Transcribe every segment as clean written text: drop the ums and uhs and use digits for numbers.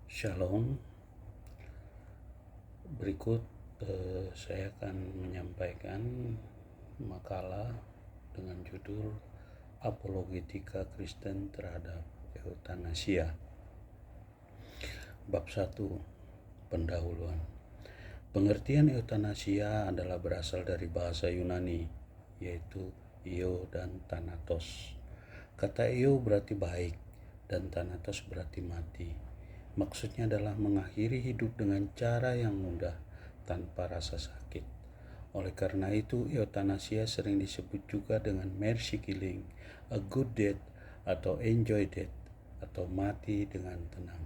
Shalom. Berikut saya akan menyampaikan makalah dengan judul Apologetika Kristen terhadap Eutanasia. Bab 1. Pendahuluan. Pengertian eutanasia adalah berasal dari bahasa Yunani, yaitu io dan thanatos. Kata io berarti baik dan thanatos berarti mati. Maksudnya adalah mengakhiri hidup dengan cara yang mudah tanpa rasa sakit. Oleh karena itu, eutanasia sering disebut juga dengan mercy killing, a good death, atau enjoy death, atau mati dengan tenang.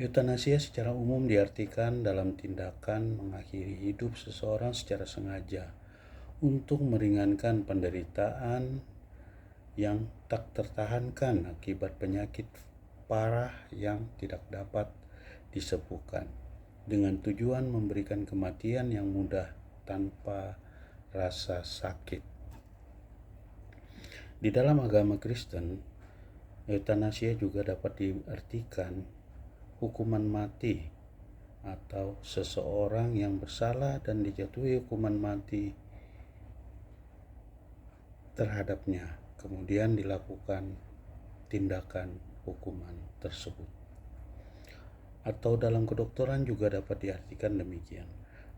Eutanasia secara umum diartikan dalam tindakan mengakhiri hidup seseorang secara sengaja untuk meringankan penderitaan yang tak tertahankan akibat penyakit parah yang tidak dapat disembuhkan, dengan tujuan memberikan kematian yang mudah tanpa rasa sakit. Di dalam agama Kristen, eutanasia juga dapat diartikan hukuman mati atau seseorang yang bersalah dan dijatuhi hukuman mati terhadapnya, kemudian dilakukan tindakan hukuman tersebut. Atau dalam kedokteran juga dapat diartikan demikian.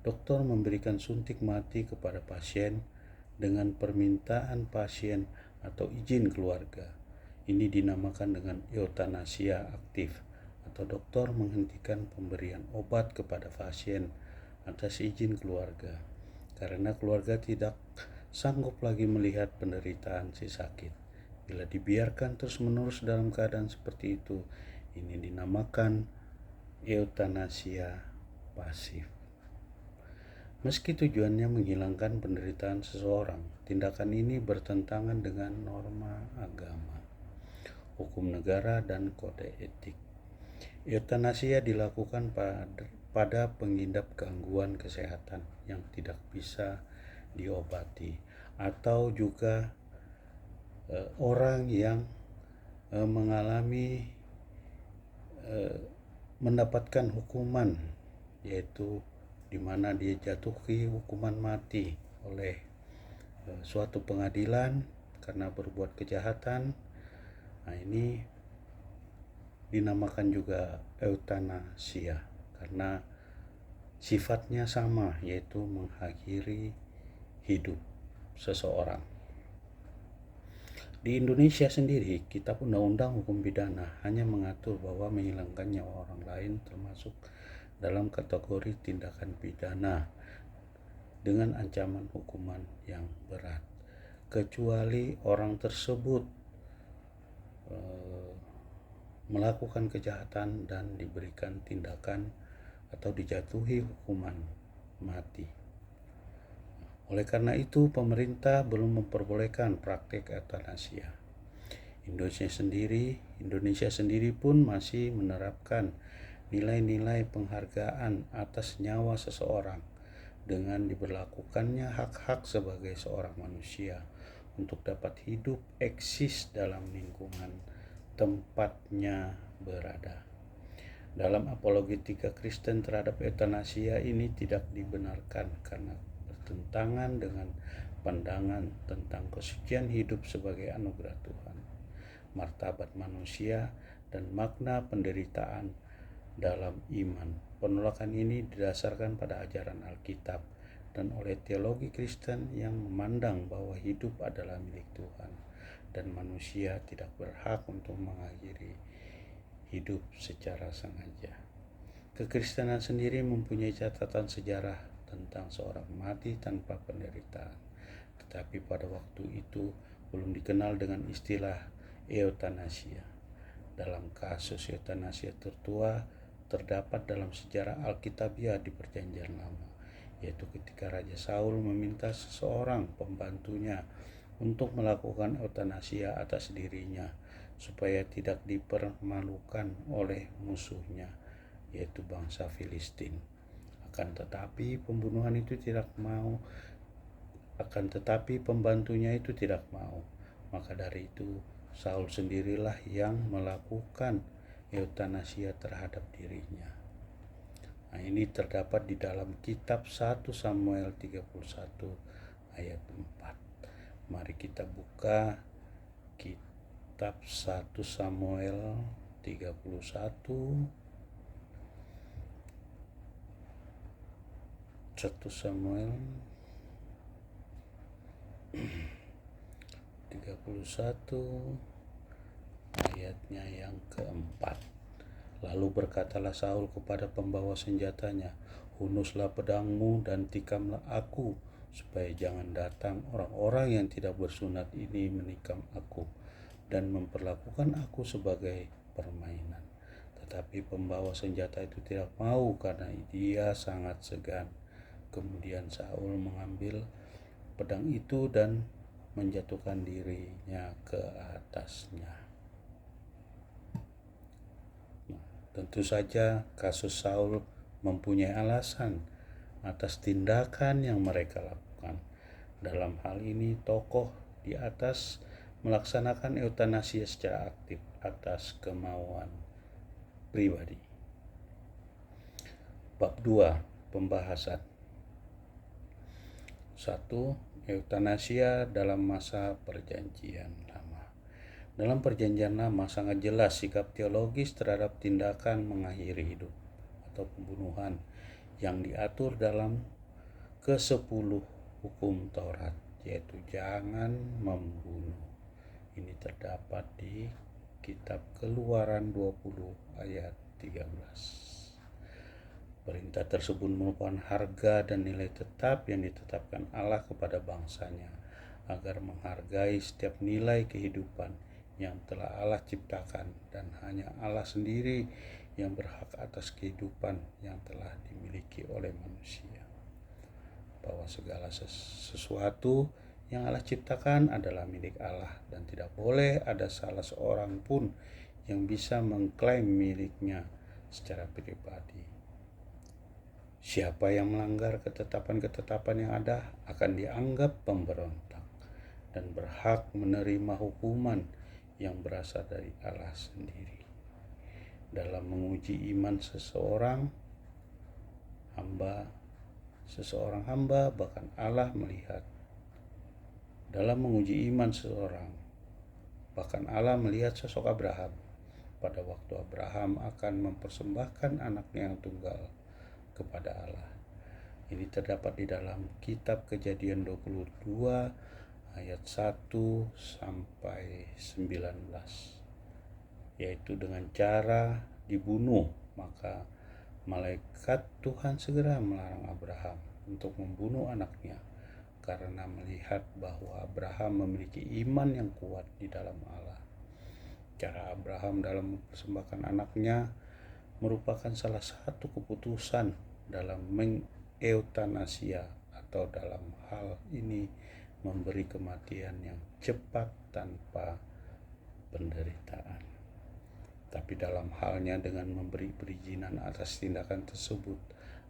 Dokter memberikan suntik mati kepada pasien dengan permintaan pasien atau izin keluarga. Ini dinamakan dengan eutanasia aktif, atau dokter menghentikan pemberian obat kepada pasien atas izin keluarga, karena keluarga tidak sanggup lagi melihat penderitaan si sakit. Bila dibiarkan terus-menerus dalam keadaan seperti itu, ini dinamakan eutanasia pasif. Meski tujuannya menghilangkan penderitaan seseorang, tindakan ini bertentangan dengan norma agama, hukum negara, dan kode etik. Eutanasia dilakukan pada pengidap gangguan kesehatan yang tidak bisa diobati, atau juga orang yang mengalami mendapatkan hukuman, yaitu di mana dia jatuhi hukuman mati oleh suatu pengadilan karena berbuat kejahatan. Nah, ini dinamakan juga eutanasia karena sifatnya sama, yaitu mengakhiri hidup seseorang. Di Indonesia sendiri, Kitab Undang-Undang Hukum Pidana hanya mengatur bahwa menghilangkan nyawa orang lain termasuk dalam kategori tindakan pidana dengan ancaman hukuman yang berat, kecuali orang tersebut melakukan kejahatan dan diberikan tindakan atau dijatuhi hukuman mati. Oleh karena itu, pemerintah belum memperbolehkan praktik eutanasia. Indonesia sendiri pun masih menerapkan nilai-nilai penghargaan atas nyawa seseorang dengan diberlakukannya hak-hak sebagai seorang manusia untuk dapat hidup eksis dalam lingkungan tempatnya berada. Dalam apologetika Kristen terhadap eutanasia ini tidak dibenarkan karena bertentangan dengan pandangan tentang kesucian hidup sebagai anugerah Tuhan, martabat manusia, dan makna penderitaan dalam iman. Penolakan ini didasarkan pada ajaran Alkitab dan oleh teologi Kristen yang memandang bahwa hidup adalah milik Tuhan dan manusia tidak berhak untuk mengakhiri hidup secara sengaja. Kekristenan sendiri mempunyai catatan sejarah tentang seorang mati tanpa penderitaan, tetapi pada waktu itu belum dikenal dengan istilah eutanasia. Dalam kasus eutanasia tertua terdapat dalam sejarah Alkitabiah di Perjanjian Lama, yaitu ketika Raja Saul meminta seseorang pembantunya untuk melakukan eutanasia atas dirinya supaya tidak dipermalukan oleh musuhnya, yaitu bangsa Filistin. Akan tetapi pembantunya itu tidak mau. Maka dari itu Saul sendirilah yang melakukan eutanasia terhadap dirinya. Nah, ini terdapat di dalam kitab 1 Samuel 31 ayat 4. Mari kita buka kitab 1 Samuel 31, 1 Samuel 31 ayatnya yang keempat. Lalu berkatalah Saul kepada pembawa senjatanya, "Hunuslah pedangmu dan tikamlah aku, supaya jangan datang orang-orang yang tidak bersunat ini menikam aku dan memperlakukan aku sebagai permainan." Tetapi pembawa senjata itu tidak mau karena dia sangat segan. Kemudian Saul mengambil pedang itu dan menjatuhkan dirinya ke atasnya. Tentu saja kasus Saul mempunyai alasan atas tindakan yang mereka lakukan. Dalam hal ini tokoh di atas melaksanakan eutanasia secara aktif atas kemauan pribadi. Bab 2. Pembahasan 1. Eutanasia dalam masa perjanjian lama. Dalam perjanjian lama sangat jelas sikap teologis terhadap tindakan mengakhiri hidup atau pembunuhan yang diatur dalam ke-10 hukum Taurat, yaitu jangan membunuh. Ini terdapat di kitab Keluaran 20 ayat 13. Perintah tersebut merupakan harga dan nilai tetap yang ditetapkan Allah kepada bangsanya, agar menghargai setiap nilai kehidupan yang telah Allah ciptakan, dan hanya Allah sendiri yang berhak atas kehidupan yang telah dimiliki oleh manusia. Bahwa segala sesuatu yang Allah ciptakan adalah milik Allah, dan tidak boleh ada salah seorang pun yang bisa mengklaim miliknya secara pribadi. Siapa yang melanggar ketetapan-ketetapan yang ada akan dianggap pemberontak dan berhak menerima hukuman yang berasal dari Allah sendiri. Dalam menguji iman seseorang hamba, bahkan Allah melihat. Dalam menguji iman seseorang, bahkan Allah melihat sosok Abraham pada waktu Abraham akan mempersembahkan anaknya yang tunggal kepada Allah. Ini terdapat di dalam kitab Kejadian 22 ayat 1 sampai 19, yaitu dengan cara dibunuh. Maka malaikat Tuhan segera melarang Abraham untuk membunuh anaknya, karena melihat bahwa Abraham memiliki iman yang kuat di dalam Allah. Cara Abraham dalam mempersembahkan anaknya merupakan salah satu keputusan dalam mengeutanasia, atau dalam hal ini memberi kematian yang cepat tanpa penderitaan. Tapi dalam halnya dengan memberi perizinan atas tindakan tersebut,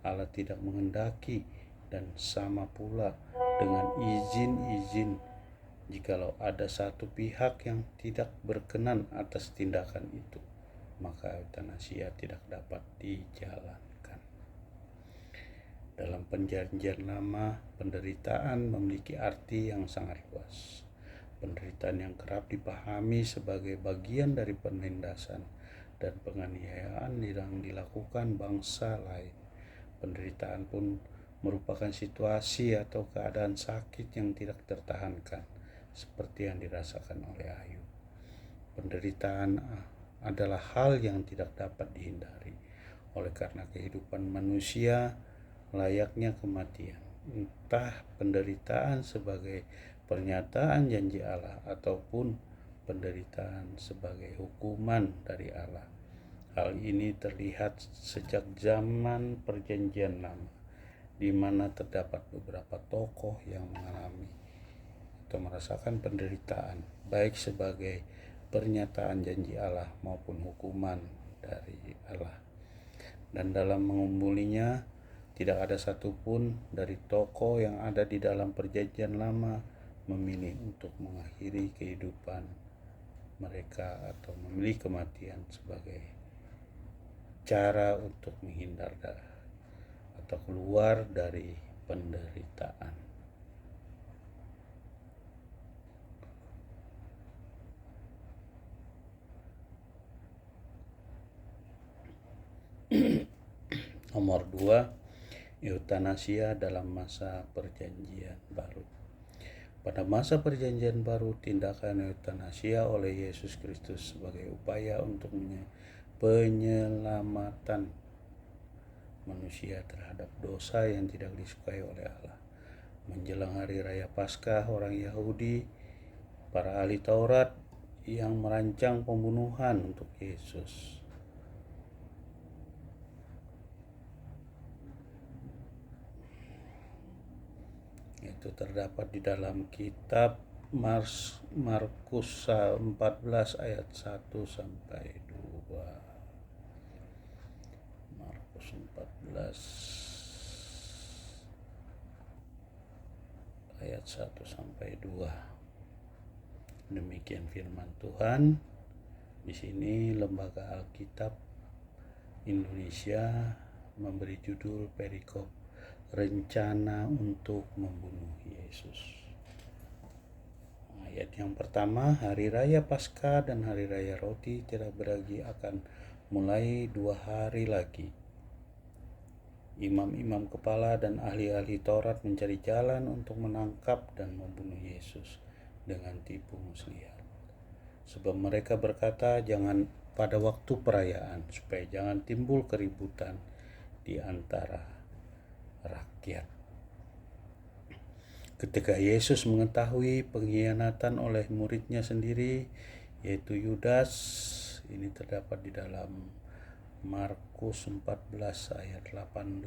Allah tidak menghendaki, dan sama pula dengan izin-izin jikalau ada satu pihak yang tidak berkenan atas tindakan itu, maka eutanasia tidak dapat dijalankan. Dalam perjanjian lama, penderitaan memiliki arti yang sangat luas. Penderitaan yang kerap dipahami sebagai bagian dari penindasan dan penganiayaan yang dilakukan bangsa lain. Penderitaan pun merupakan situasi atau keadaan sakit yang tidak tertahankan, seperti yang dirasakan oleh Ayub. Penderitaan adalah hal yang tidak dapat dihindari. Oleh karena kehidupan manusia layaknya kematian, entah penderitaan sebagai pernyataan janji Allah ataupun penderitaan sebagai hukuman dari Allah. Hal ini terlihat sejak zaman perjanjian lama, di mana terdapat beberapa tokoh yang mengalami atau merasakan penderitaan, baik sebagai pernyataan janji Allah maupun hukuman dari Allah. Dan dalam mengumpulinya, tidak ada satupun dari tokoh yang ada di dalam perjanjian lama memilih untuk mengakhiri kehidupan mereka atau memilih kematian sebagai cara untuk menghindar atau keluar dari penderitaan. Nomor 2, eutanasia dalam masa perjanjian baru. Pada masa perjanjian baru, tindakan eutanasia oleh Yesus Kristus sebagai upaya untuk penyelamatan manusia terhadap dosa yang tidak disukai oleh Allah. Menjelang hari raya Paskah, orang Yahudi, para ahli Taurat yang merancang pembunuhan untuk Yesus. Itu terdapat di dalam kitab Markus 14 ayat 1 sampai 2. Markus 14 ayat 1 sampai 2. Demikian firman Tuhan. Di sini Lembaga Alkitab Indonesia memberi judul perikop rencana untuk membunuh Yesus. Ayat yang pertama, hari raya Paskah dan hari raya roti tidak beragi akan mulai 2 hari lagi. Imam-imam kepala dan ahli-ahli Taurat mencari jalan untuk menangkap dan membunuh Yesus dengan tipu muslihat. Sebab mereka berkata, jangan pada waktu perayaan, supaya jangan timbul keributan di antara rakyat. Ketika Yesus mengetahui pengkhianatan oleh muridnya sendiri, yaitu Yudas, ini terdapat di dalam Markus 14 ayat 18.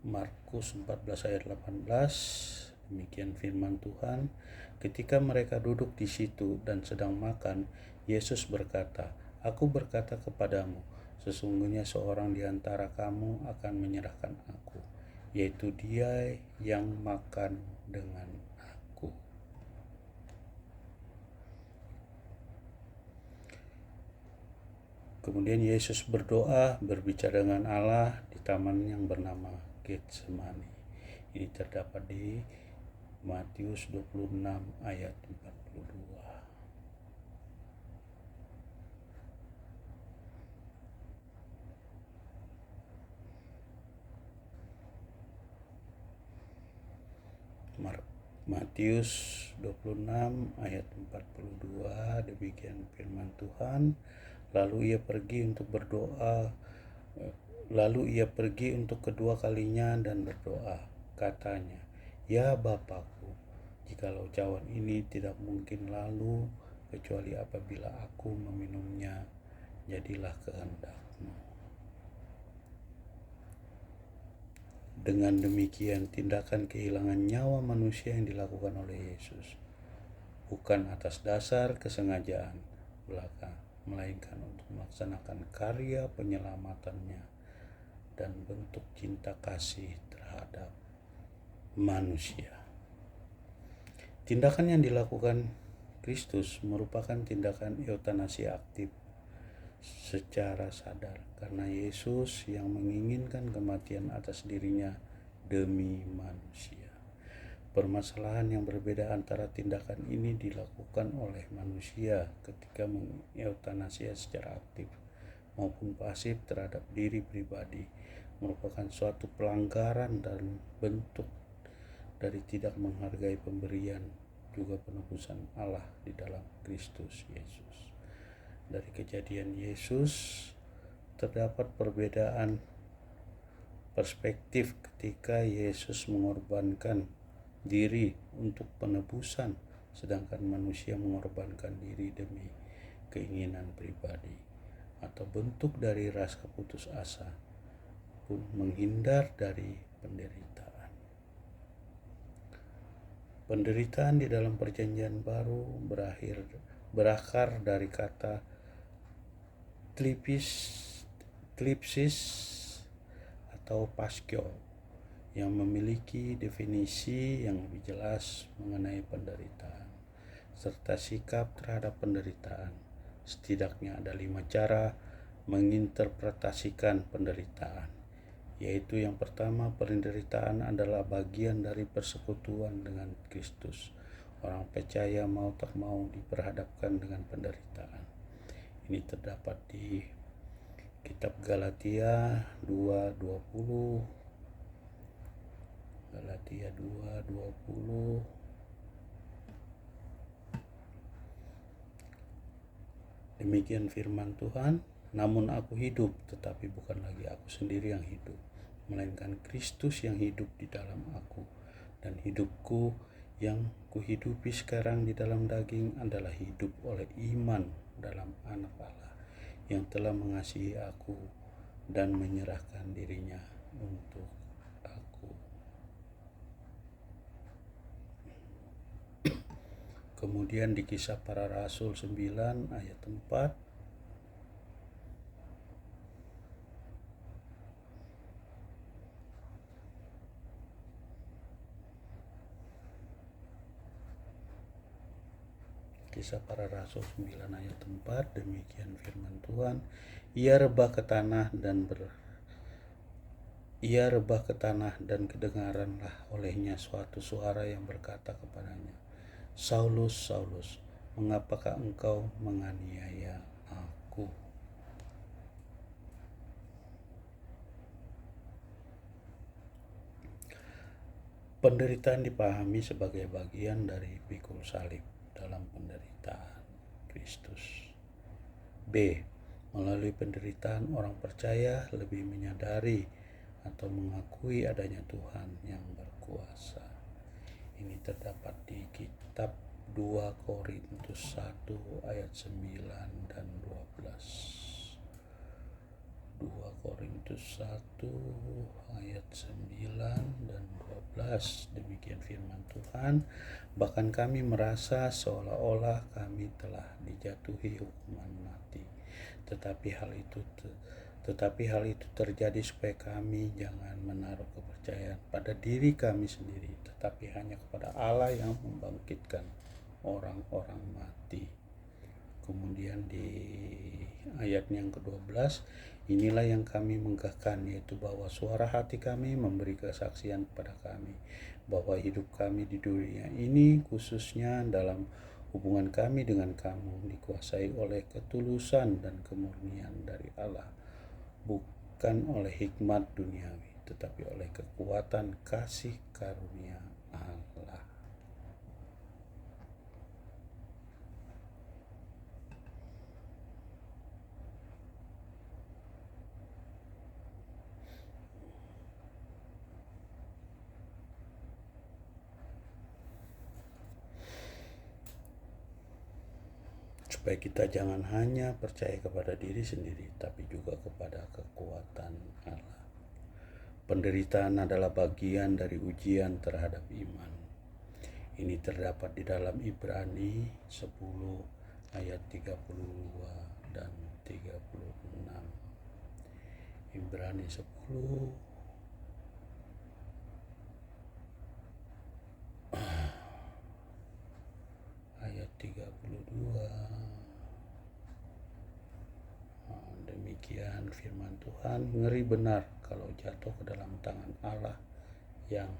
Markus 14 ayat 18, demikian firman Tuhan. Ketika mereka duduk di situ dan sedang makan, Yesus berkata, Aku berkata kepadamu, sesungguhnya seorang di antara kamu akan menyerahkan aku, yaitu dia yang makan dengan aku. Kemudian Yesus berdoa, berbicara dengan Allah di taman yang bernama Getsemani. Ini terdapat di Matius 26 ayat 42. Matius 26 ayat 42, demikian firman Tuhan. Lalu ia pergi untuk kedua kalinya dan berdoa. Katanya, Ya Bapakku, jikalau cawan ini tidak mungkin lalu kecuali apabila aku meminumnya, jadilah kehendak-Mu. Dengan demikian, tindakan kehilangan nyawa manusia yang dilakukan oleh Yesus bukan atas dasar kesengajaan belaka, melainkan untuk melaksanakan karya penyelamatannya dan bentuk cinta kasih terhadap manusia. Tindakan yang dilakukan Kristus merupakan tindakan eutanasi aktif secara sadar, karena Yesus yang menginginkan kematian atas dirinya demi manusia. Permasalahan yang berbeda antara tindakan ini dilakukan oleh manusia ketika mengeutanasi secara aktif maupun pasif terhadap diri pribadi merupakan suatu pelanggaran dan bentuk dari tidak menghargai pemberian juga penebusan Allah di dalam Kristus Yesus. Dari kejadian Yesus terdapat perbedaan perspektif ketika Yesus mengorbankan diri untuk penebusan, sedangkan manusia mengorbankan diri demi keinginan pribadi, atau bentuk dari rasa putus asa pun menghindar dari penderitaan. Penderitaan di dalam perjanjian baru berakar dari kata klipsis atau paschio yang memiliki definisi yang lebih jelas mengenai penderitaan. serta sikap terhadap penderitaan. Setidaknya ada 5 cara menginterpretasikan penderitaan, yaitu yang pertama, penderitaan adalah bagian dari persekutuan dengan Kristus. Orang percaya mau tak mau diperhadapkan dengan penderitaan. Ini terdapat di kitab Galatia 2:20, Galatia 2:20. Demikian firman Tuhan, namun aku hidup, tetapi bukan lagi aku sendiri yang hidup, melainkan Kristus yang hidup di dalam aku. Dan hidupku yang kuhidupi sekarang di dalam daging adalah hidup oleh iman dalam Anak Allah yang telah mengasihi aku dan menyerahkan dirinya untuk aku. Kemudian di Kisah Para Rasul 9 ayat 4, Kisah Para Rasul 9 ayat 4, demikian firman Tuhan, Ia rebah ke tanah dan kedengaranlah olehnya suatu suara yang berkata kepadanya, Saulus, Saulus, mengapakah engkau menganiaya aku? Penderitaan dipahami sebagai bagian dari pikul salib dalam penderitaan Kristus. B. Melalui penderitaan, orang percaya lebih menyadari atau mengakui adanya Tuhan yang berkuasa. Ini terdapat di kitab 2 Korintus 1 ayat 9 dan 12. 2 Korintus 1 ayat 9 dan 12. Demikian firman Tuhan, bahkan kami merasa seolah-olah kami telah dijatuhi hukuman mati. Tetapi hal itu terjadi supaya kami jangan menaruh kepercayaan pada diri kami sendiri, tetapi hanya kepada Allah yang membangkitkan orang-orang mati. Kemudian di ayat yang ke-12, inilah yang kami megahkan, yaitu bahwa suara hati kami memberi kesaksian kepada kami, bahwa hidup kami di dunia ini, khususnya dalam hubungan kami dengan kamu, dikuasai oleh ketulusan dan kemurnian dari Allah, bukan oleh hikmat duniawi, tetapi oleh kekuatan kasih karunia Allah. Supaya kita jangan hanya percaya kepada diri sendiri, tapi juga kepada kekuatan Allah. Penderitaan adalah bagian dari ujian terhadap iman. Ini terdapat di dalam Ibrani 10 ayat 32 dan 36. Ibrani 10 ayat 32. Demikian firman Tuhan, ngeri benar kalau jatuh ke dalam tangan Allah yang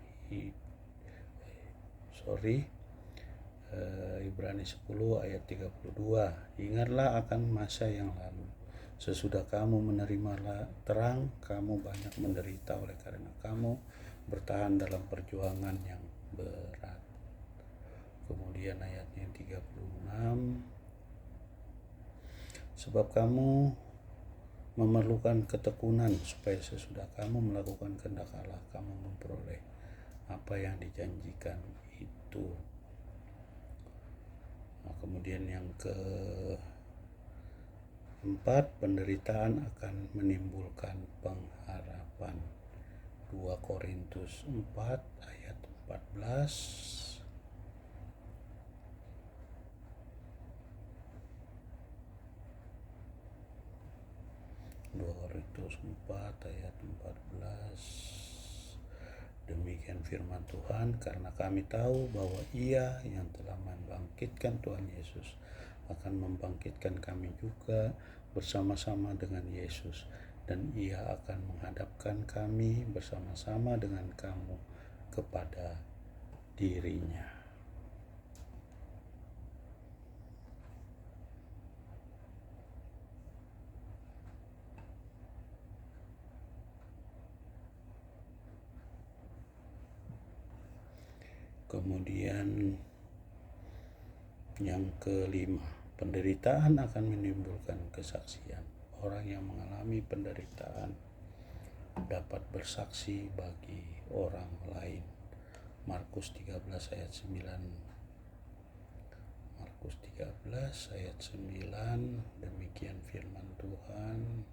Ibrani 10 ayat 32. Ingatlah akan masa yang lalu. Sesudah kamu menerima terang, kamu banyak menderita oleh karena kamu bertahan dalam perjuangan yang berat. Kemudian ayatnya 36. Sebab kamu memerlukan ketekunan supaya sesudah kamu melakukan kehendak Allah, kamu memperoleh apa yang dijanjikan itu. Nah, kemudian yang keempat, penderitaan akan menimbulkan pengharapan. 2 Korintus 4 ayat 14. 2 Korintus 4 ayat 14. Demikian firman Tuhan, karena kami tahu bahwa Ia yang telah membangkitkan Tuhan Yesus akan membangkitkan kami juga bersama-sama dengan Yesus, dan Ia akan menghadapkan kami bersama-sama dengan kamu kepada dirinya. Kemudian yang kelima, penderitaan akan menimbulkan kesaksian. Orang yang mengalami penderitaan dapat bersaksi bagi orang lain. Markus 13 ayat 9. Markus 13 ayat 9, demikian firman Tuhan.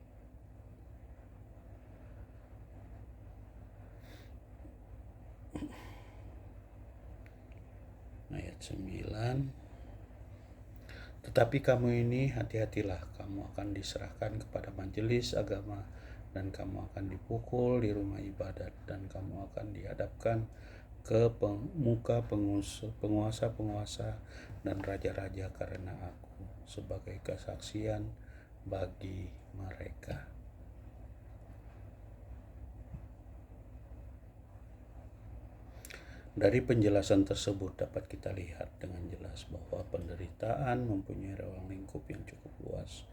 Ayat 9. Tetapi kamu ini hati-hatilah, kamu akan diserahkan kepada majelis agama, dan kamu akan dipukul di rumah ibadat, dan kamu akan dihadapkan ke muka penguasa-penguasa dan raja-raja karena aku, sebagai kesaksian bagi mereka. Dari penjelasan tersebut dapat kita lihat dengan jelas bahwa penderitaan mempunyai ruang lingkup yang cukup luas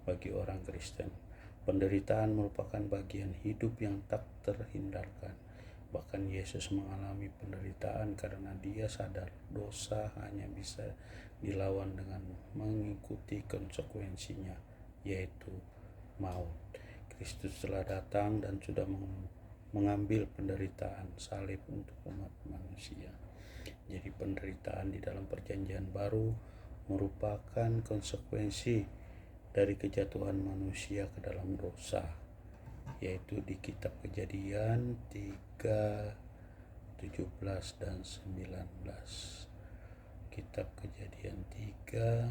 bagi orang Kristen. Penderitaan merupakan bagian hidup yang tak terhindarkan. Bahkan Yesus mengalami penderitaan karena Dia sadar dosa hanya bisa dilawan dengan mengikuti konsekuensinya, yaitu maut. Kristus telah datang dan sudah mengambil penderitaan salib untuk umat manusia. Jadi penderitaan di dalam perjanjian baru merupakan konsekuensi dari kejatuhan manusia ke dalam dosa, yaitu di kitab Kejadian 3, 17 dan 19. Kitab Kejadian 3,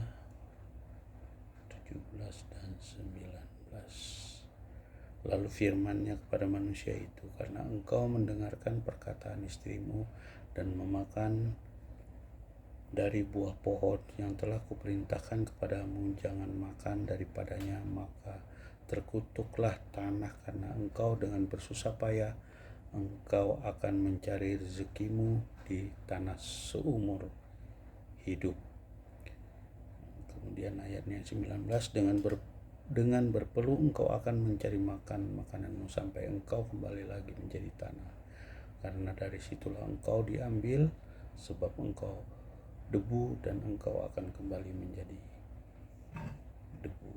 17 dan 19. Lalu firman-Nya kepada manusia itu, karena engkau mendengarkan perkataan istrimu dan memakan dari buah pohon yang telah kuperintahkan kepadamu, jangan makan daripadanya, maka terkutuklah tanah karena engkau dengan bersusah payah engkau akan mencari rezekimu di tanah seumur hidup. Kemudian ayatnya 19, dengan berpeluh engkau akan mencari makananmu sampai engkau kembali lagi menjadi tanah, karena dari situlah engkau diambil, sebab engkau debu dan engkau akan kembali menjadi debu.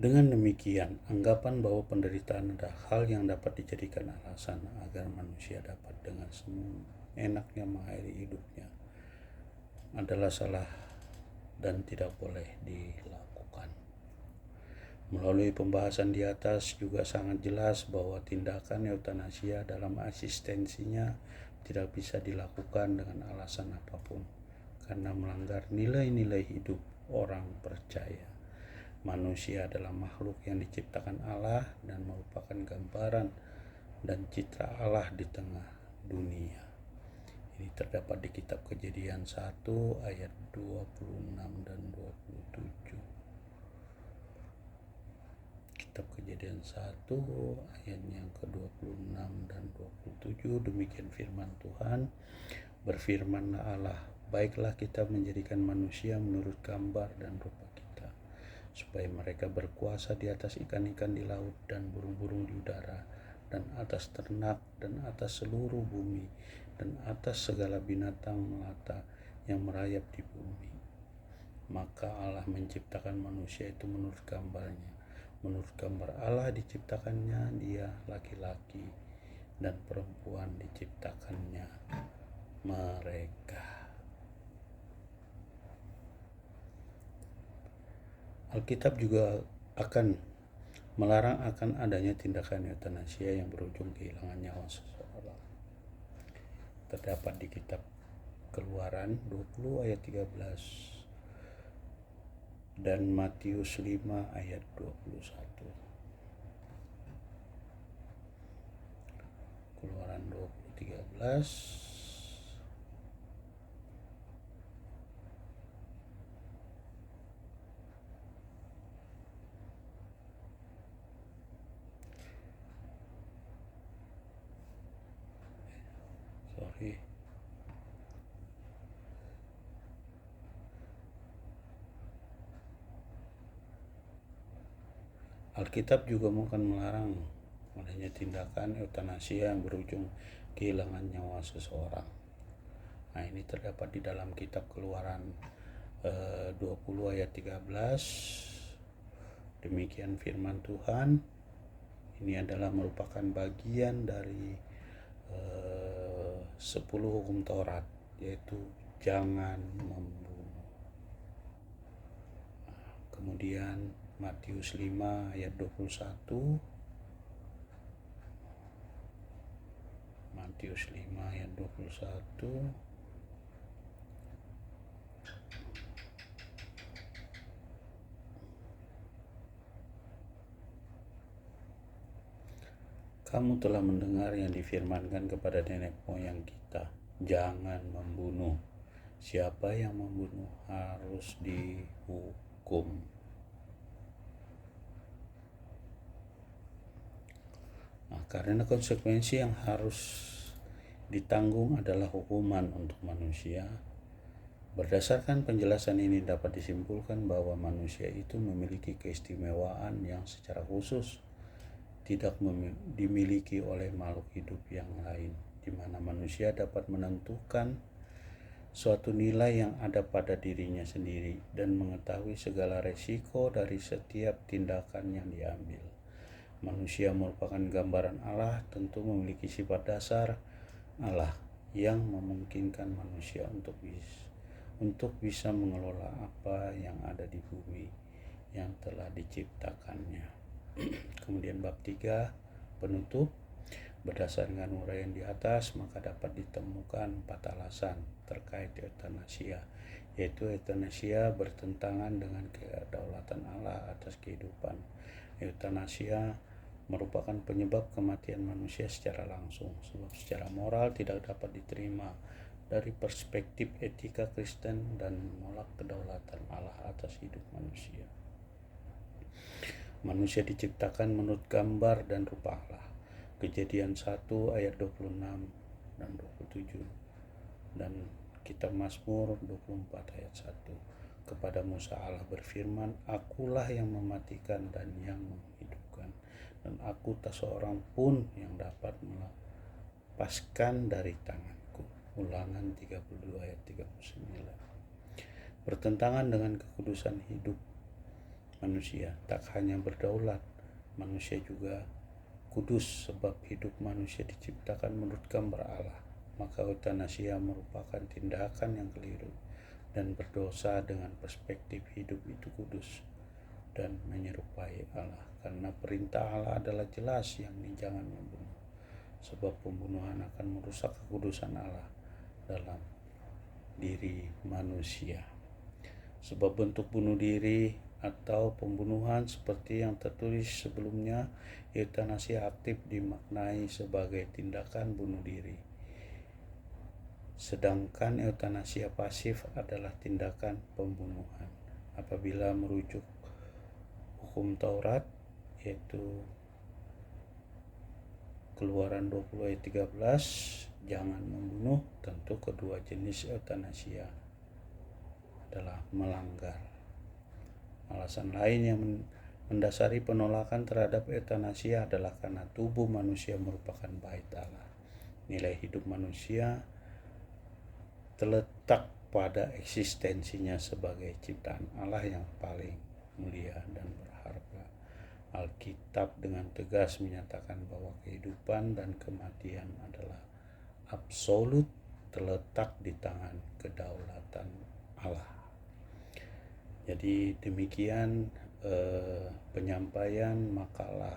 Dengan demikian, anggapan bahwa penderitaan adalah hal yang dapat dijadikan alasan agar manusia dapat dengan enaknya mengakhiri hidupnya adalah salah dan tidak boleh dilakukan. Melalui pembahasan di atas juga sangat jelas bahwa tindakan eutanasia dalam asistensinya tidak bisa dilakukan dengan alasan apapun, karena melanggar nilai-nilai hidup orang percaya. Manusia adalah makhluk yang diciptakan Allah dan merupakan gambaran dan citra Allah di tengah dunia. Ini terdapat di kitab Kejadian 1 ayat 26 dan 27. Kitab Kejadian 1 ayat yang ke-26 dan 27, demikian firman Tuhan. Berfirmanlah Allah, baiklah kita menjadikan manusia menurut gambar dan rupa kita, supaya mereka berkuasa di atas ikan-ikan di laut dan burung-burung di udara, dan atas ternak, dan atas seluruh bumi, dan atas segala binatang melata yang merayap di bumi. Maka Allah menciptakan manusia itu menurut gambarnya. Menurut gambar Allah diciptakannya dia, laki-laki dan perempuan diciptakannya mereka. Alkitab juga akan melarang akan adanya tindakan eutanasia yang berujung kehilangan nyawa seseorang. Terdapat di kitab Keluaran 20 ayat 13. dan Matius 5 ayat 21. Keluaran 20:13. Sorry. Alkitab juga bukan melarang adanya tindakan eutanasia yang berujung kehilangan nyawa seseorang. Nah, ini terdapat di dalam kitab Keluaran 20 ayat 13. Demikian firman Tuhan. Ini adalah merupakan bagian dari 10 hukum Taurat, yaitu jangan membunuh. Kemudian Matius 5 ayat 21. Matius 5 ayat 21. Kamu telah mendengar yang difirmankan kepada nenek moyang kita, jangan membunuh. Siapa yang membunuh harus dihukum. Nah, karena konsekuensi yang harus ditanggung adalah hukuman untuk manusia. Berdasarkan penjelasan ini dapat disimpulkan bahwa manusia itu memiliki keistimewaan yang secara khusus tidak dimiliki oleh makhluk hidup yang lain, di mana manusia dapat menentukan suatu nilai yang ada pada dirinya sendiri dan mengetahui segala resiko dari setiap tindakan yang diambil. Manusia merupakan gambaran Allah, tentu memiliki sifat dasar Allah yang memungkinkan manusia untuk bisa mengelola apa yang ada di bumi yang telah diciptakannya. Kemudian bab 3 penutup. Berdasarkan uraian di atas, maka dapat ditemukan 4 alasan terkait eutanasia, yaitu eutanasia bertentangan dengan kedaulatan Allah atas kehidupan. Eutanasia merupakan penyebab kematian manusia secara langsung, sebab secara moral tidak dapat diterima dari perspektif etika Kristen dan menolak kedaulatan Allah atas hidup manusia. Manusia diciptakan menurut gambar dan rupa Allah. Kejadian 1 ayat 26 dan 27 dan kitab Mazmur 24 ayat 1. Kepada Musa Allah berfirman, akulah yang mematikan dan yang menghidupkan, dan aku tak seorang pun yang dapat melepaskan dari tanganku. Ulangan 32 ayat 39. Bertentangan dengan kekudusan hidup manusia, tak hanya berdaulat, manusia juga kudus, sebab hidup manusia diciptakan menurut gambar Allah. Maka eutanasia merupakan tindakan yang keliru dan berdosa dengan perspektif hidup itu kudus dan menyerupai Allah, karena perintah Allah adalah jelas, yang jangan membunuh, sebab pembunuhan akan merusak kekudusan Allah dalam diri manusia. Sebab bentuk bunuh diri atau pembunuhan seperti yang tertulis sebelumnya, eutanasia aktif dimaknai sebagai tindakan bunuh diri, sedangkan eutanasia pasif adalah tindakan pembunuhan. Apabila merujuk hukum Taurat, yaitu Keluaran 20 ayat 13, jangan membunuh, tentu kedua jenis eutanasia adalah melanggar. Alasan lain yang mendasari penolakan terhadap eutanasia adalah karena tubuh manusia merupakan bait Allah. Nilai hidup manusia terletak pada eksistensinya sebagai ciptaan Allah yang paling mulia dan berharga. Alkitab dengan tegas menyatakan bahwa kehidupan dan kematian adalah absolut, terletak di tangan kedaulatan Allah. Jadi demikian penyampaian makalah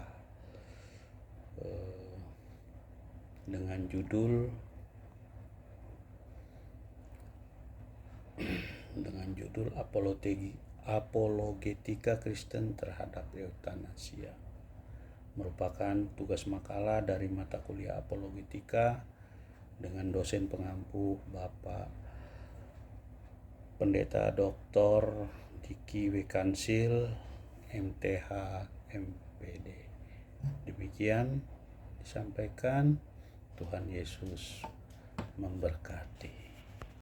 dengan judul apologetika Kristen terhadap eutanasia. Merupakan tugas makalah dari mata kuliah apologetika dengan dosen pengampu Bapak Pendeta Dr. Diki Wekansil, MTH, MPD. Demikian disampaikan. Tuhan Yesus memberkati.